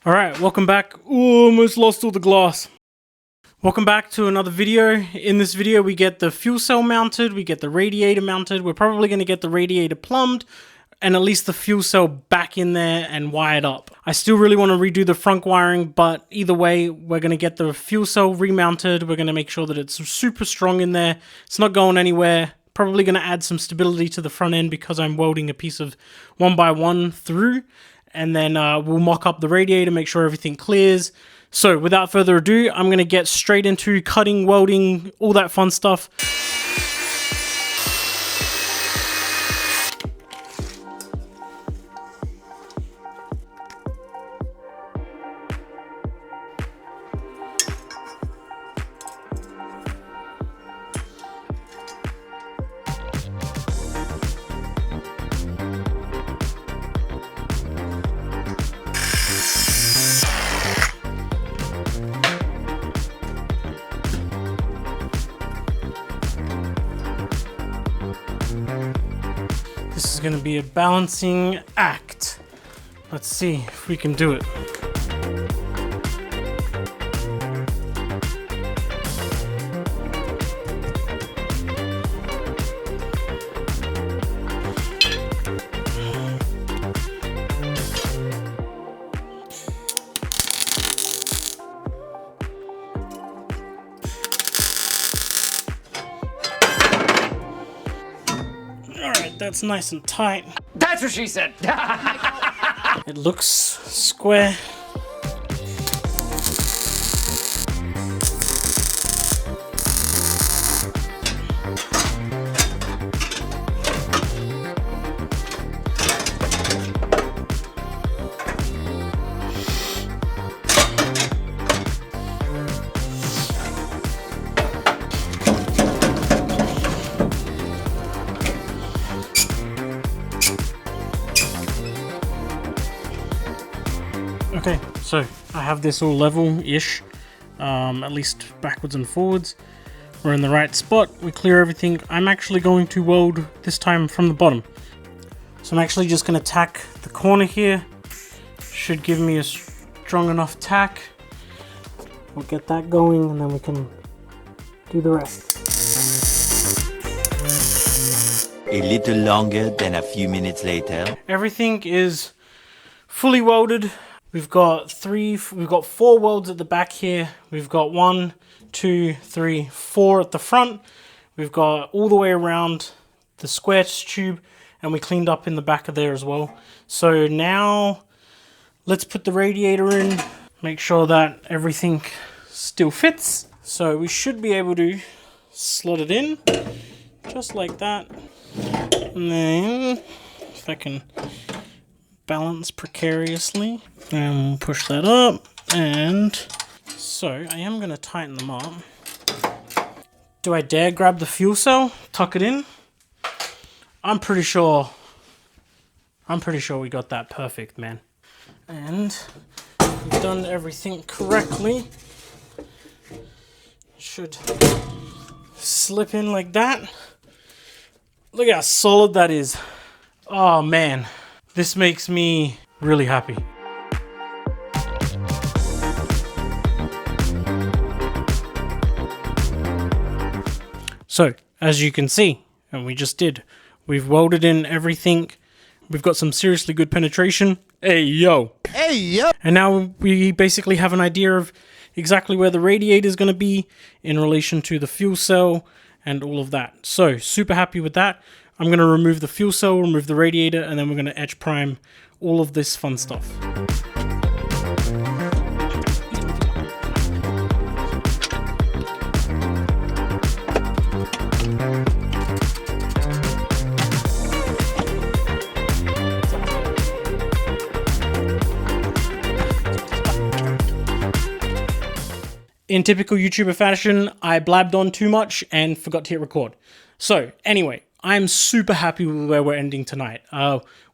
Alright, welcome back. Ooh, almost lost all the glass. Welcome back to another video. In this video we get the fuel cell mounted, we get the radiator mounted, we're probably going to get the radiator plumbed, and at least the fuel cell back in there and wired up. I still really want to redo the frunk wiring, but either way, we're going to get the fuel cell remounted, we're going to make sure that it's super strong in there, it's not going anywhere. Probably going to add some stability to the front end because I'm welding a piece of 1x1 through. And then we'll mock up the radiator, make sure everything clears. So without further ado, I'm going to get straight into cutting, welding, all that fun stuff. This is going to be a balancing act. Let's see if we can do it. Alright, that's nice and tight. That's what she said. It looks square. Okay, so I have this all level-ish, at least backwards and forwards. We're in the right spot, we clear everything. I'm actually going to weld this time from the bottom. So I'm actually just going to tack the corner here. Should give me a strong enough tack. We'll get that going and then we can do the rest. A little longer than a few minutes later. Everything is fully welded. We've got four welds at the back here. We've got 1, 2, 3, 4 at the front. We've got all the way around the square tube, and we cleaned up in the back of there as well. So now let's put the radiator in, make sure that everything still fits. So we should be able to slot it in just like that. And then if I can balance precariously, and we'll push that up. And so I am going to tighten them up. Do I dare grab the fuel cell, tuck it in? I'm pretty sure we got that perfect, man. And we've done everything correctly. Should slip in like that. Look how solid that is. Oh man, this makes me really happy. So, as you can see, and we just did, we've welded in everything. We've got some seriously good penetration. Hey, yo. Hey, yo. And now we basically have an idea of exactly where the radiator is going to be in relation to the fuel cell and all of that. So, super happy with that. I'm going to remove the fuel cell, remove the radiator, and then we're going to etch prime all of this fun stuff. In typical YouTuber fashion, I blabbed on too much and forgot to hit record. So anyway, I'm super happy with where we're ending tonight.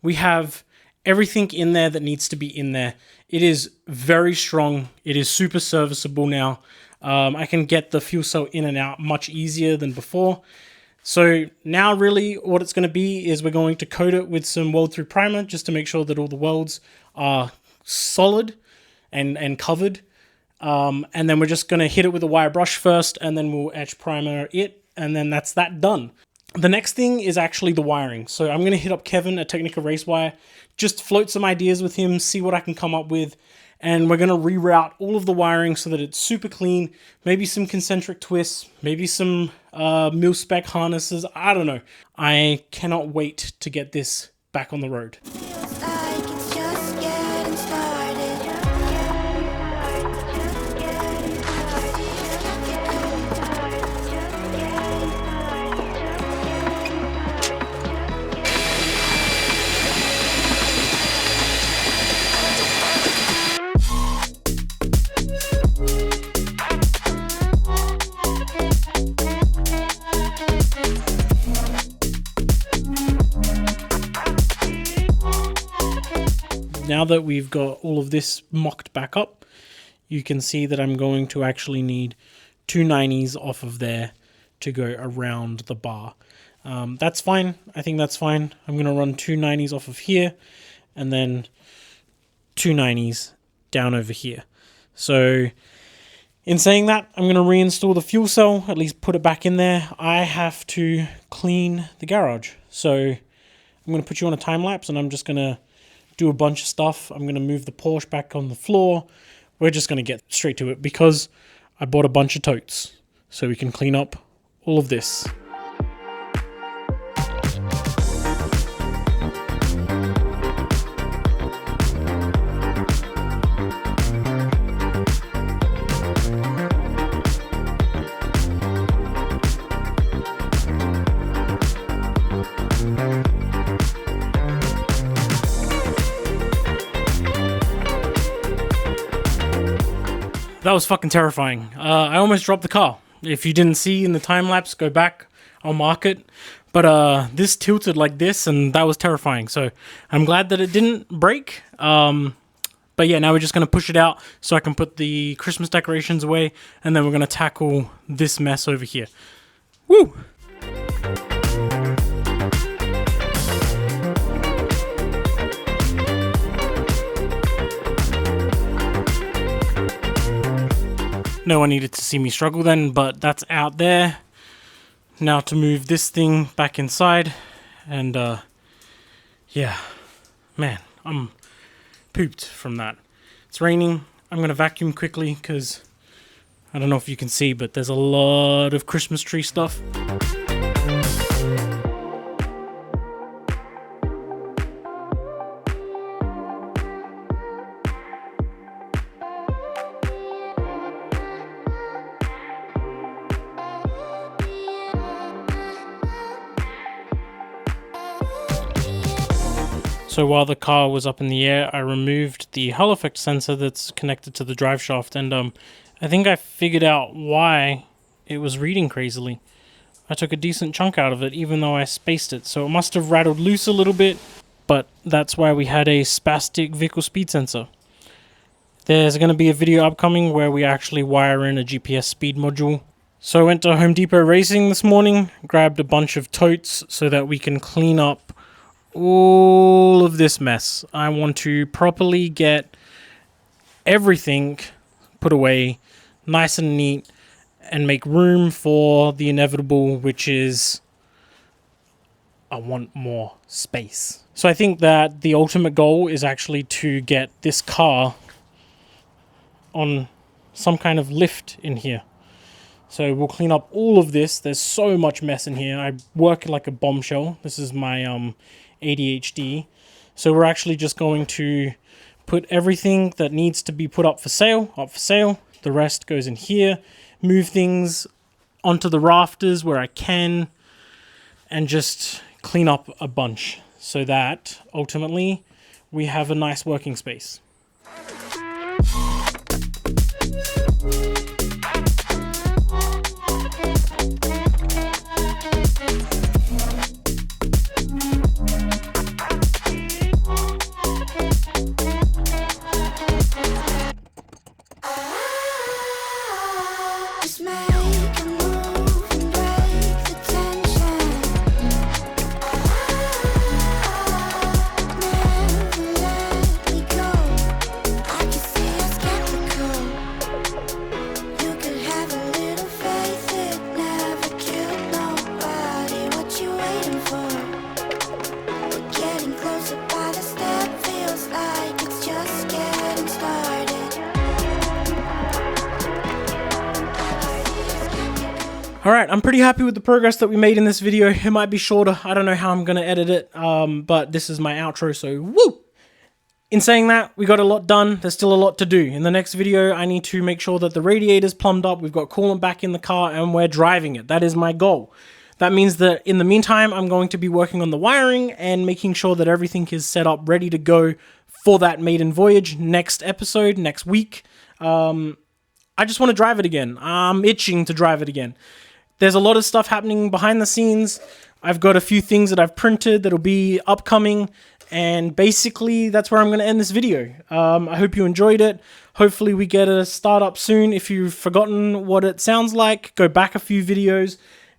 We have everything in there that needs to be in there. It is very strong. It is super serviceable now. I can get the fuel cell in and out much easier than before. So now really what it's going to be is we're going to coat it with some weld through primer just to make sure that all the welds are solid. and covered. And then we're just going to hit it with a wire brush first, and then we'll etch primer it, and then that's that done. The next thing is actually the wiring. So I'm going to hit up Kevin at Technica Racewire, just float some ideas with him, see what I can come up with, and we're going to reroute all of the wiring so that it's super clean, maybe some concentric twists, maybe some mil-spec harnesses, I don't know. I cannot wait to get this back on the road. Now that we've got all of this mocked back up, you can see that I'm going to actually need 2 90s off of there to go around the bar. That's fine. I think that's fine. I'm going to run 2 90s off of here and then 2 90s down over here. So in saying that, I'm going to reinstall the fuel cell, at least put it back in there. I have to clean the garage. So I'm going to put you on a time lapse and I'm just going to do a bunch of stuff. I'm going to move the Porsche back on the floor. We're just going to get straight to it because I bought a bunch of totes so we can clean up all of this. That was fucking terrifying. I almost dropped the car. If you didn't see in the time lapse, go back. I'll mark it. But this tilted like this, and that was terrifying. So I'm glad that it didn't break. But yeah, now we're just going to push it out so I can put the Christmas decorations away. And then we're going to tackle this mess over here. Woo! No one needed to see me struggle then, but that's out there. Now to move this thing back inside. And yeah, man, I'm pooped from that. It's raining. I'm going to vacuum quickly because I don't know if you can see, but there's a lot of Christmas tree stuff. So while the car was up in the air, I removed the Hall effect sensor that's connected to the drive shaft, and I think I figured out why it was reading crazily. I took a decent chunk out of it, even though I spaced it, so it must have rattled loose a little bit, but that's why we had a spastic vehicle speed sensor. There's going to be a video upcoming where we actually wire in a GPS speed module. So I went to Home Depot Racing this morning, grabbed a bunch of totes so that we can clean up all of this mess. I want to properly get everything put away nice and neat and make room for the inevitable, which is I want more space. So I think that the ultimate goal is actually to get this car on some kind of lift in here. So we'll clean up all of this. There's so much mess in here. I work like a bombshell. This is my ADHD. So we're actually just going to put everything that needs to be put up for sale. The rest goes in here. Move things onto the rafters where I can and just clean up a bunch so that ultimately we have a nice working space. Alright, I'm pretty happy with the progress that we made in this video. It might be shorter. I don't know how I'm going to edit it, but this is my outro, so woo! In saying that, we got a lot done. There's still a lot to do. In the next video, I need to make sure that the radiator's plumbed up, we've got coolant back in the car, and we're driving it. That is my goal. That means that in the meantime, I'm going to be working on the wiring and making sure that everything is set up, ready to go for that maiden voyage next episode, next week. I just want to drive it again. I'm itching to drive it again. There's a lot of stuff happening behind the scenes. I've got a few things that I've printed that'll be upcoming, and basically that's where I'm going to end this video. I hope you enjoyed it. Hopefully we get a startup soon. If you've forgotten what it sounds like, go back a few videos.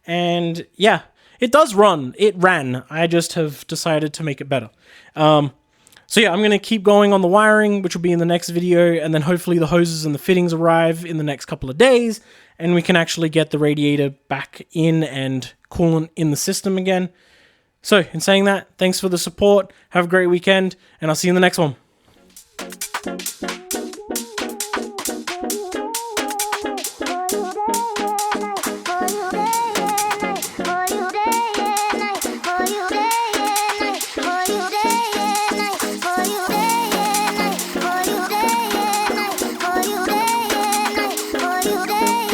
And yeah, it does run. It ran. I just have decided to make it better. So yeah, I'm going to keep going on the wiring, which will be in the next video, and then hopefully the hoses and the fittings arrive in the next couple of days, and we can actually get the radiator back in and coolant in the system again. So, in saying that, thanks for the support, have a great weekend, and I'll see you in the next one.